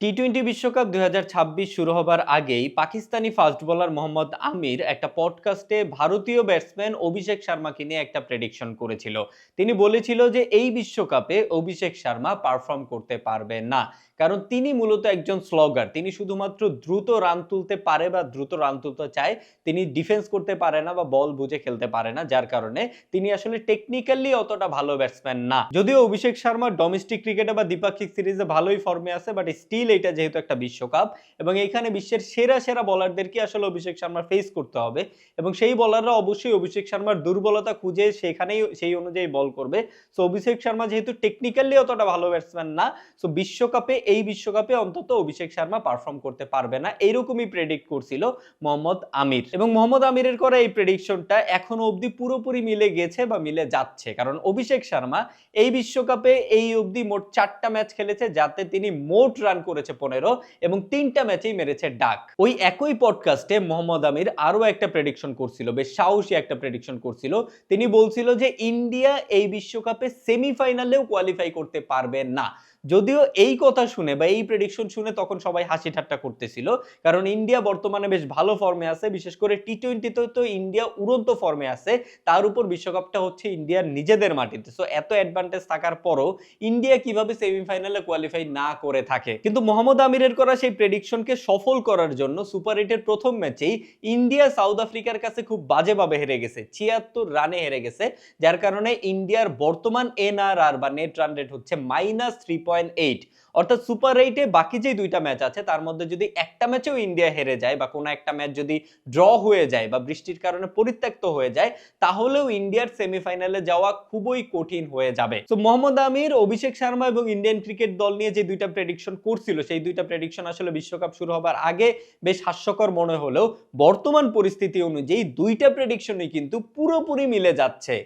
T twenty বিশ্বকাপ ২০২৬ শুরু হবার আগেই পাকিস্তানি ফাস্ট বোলার মোহাম্মদ আমির একটা পডকাস্টে ভারতীয় ব্যাটসম্যান অভিষেক শর্মাকে নিয়ে একটা প্রেডিকশন করেছিল। তিনি বলেছিল যে এই বিশ্বকাপে অভিষেক শর্মা পারফর্ম করতে পারবে না। কারণ তিনি মূলত একজন স্লগার। তিনি শুধুমাত্র দ্রুত রান তুলতে পারে বা দ্রুত রান তুলতে চায়। তিনি ডিফেন্স করতে পারে না বা বল বুঝে খেলতে পারে না। যার কারণে তিনি আসলে টেকনিক্যালি অতটা ভালো ব্যাটসম্যান না। যদিও অভিষেক শর্মা ডোমেস্টিক ক্রিকেটে বা দ্বিপাক্ষিক সিরিজে ভালোই ফর্মে আছে, বাট স্টিল এটা যেহেতু একটা বিশ্বকাপ এবং এইখানে বিশ্বের সেরা সেরা বোলারদেরকে আসলে অভিষেক শর্মার ফেস করতে হবে এবং সেই বোলাররা অবশ্যই অভিষেক শর্মার দুর্বলতা খুঁজে সেখানেই সেই অনুযায়ী বল করবে। সো অভিষেক শর্মা যেহেতু টেকনিক্যালি অতটা ভালো ব্যাটসম্যান না, সো এই বিশ্বকাপে অন্তত অভিষেক শর্মা পারফর্ম করতে পারবে না, এইরকমই প্রেডিক্ট করছিল মোহাম্মদ আমির। এবং মোহাম্মদ আমিরের করা এই প্রেডিকশনটা এখনো অবধি পুরোপুরি মিলে গেছে বা মিলে যাচ্ছে, কারণ অভিষেক শর্মা এই বিশ্বকাপে এই অবধি মোট 4টা ম্যাচ খেলেছে, যাতে তিনি মোট রান করেছে 15 এবং 3টা ম্যাচেই মেরেছে ডাক। ওই একই পডকাস্টে মোহাম্মদ আমির আরো একটা প্রেডিকশন করছিল, বেশ সাহসী একটা প্রেডিকশন করছিল। তিনি বলছিল যে ইন্ডিয়া এই বিশ্বকাপে সেমিফাইনালেও কোয়ালিফাই করতে পারবে না। যদিও এই কথা শুনে বা এই প্রেডিকশন শুনে তখন সবাই হাসি ঠাট্টা করতেছিল, কারণ ইন্ডিয়া বর্তমানে বেশ ভালো ফর্মে আছে, বিশেষ করে টি-20তে তো ইন্ডিয়া উড়ন্ত ফর্মে আছে। তার উপর বিশ্বকাপটা হচ্ছে ইন্ডিয়ার নিজেদের মাটিতে। সো এত অ্যাডভান্টেজ থাকার পরও ইন্ডিয়া কিভাবে সেমিফাইনালে কোয়ালিফাই না করে থাকে। কিন্তু মোহাম্মদ আমিরের করা সেই প্রেডিকশনকে সফল করার জন্য সুপার 8-এর প্রথম ম্যাচেই ইন্ডিয়া সাউথ আফ্রিকার কাছে খুব বাজেভাবে হেরে গেছে, 76 রানে হেরে গেছে। যার কারণে ইন্ডিয়ার বর্তমান এনআরআর বা নেট রান রেট হচ্ছে -3.8। অর্থাৎ সুপার 8-এ বাকি যে দুইটা ম্যাচ আছে তার মধ্যে যদি একটা ম্যাচেও ইন্ডিয়া হেরে যায় বা কোনো একটা ম্যাচ যদি ড্র হয়ে যায় বা বৃষ্টির কারণে পরিত্যক্ত হয়ে যায়, তাহলেও ইন্ডিয়ার সেমিফাইনালে যাওয়া খুবই কঠিন হয়ে যাবে। তো মোহাম্মদ আমির, অভিষেক শর্মা এবং ইন্ডিয়ান ক্রিকেট দল নিয়ে যে দুইটা প্রেডিকশন করছিল, সেই দুইটা প্রেডিকশন আসলে বিশ্বকাপ শুরু হবার আগে বেশ হাস্যকর মনে হলেও বর্তমান পরিস্থিতি অনুযায়ী দুইটা প্রেডিকশনই কিন্তু পুরোপুরি মিলে যাচ্ছে।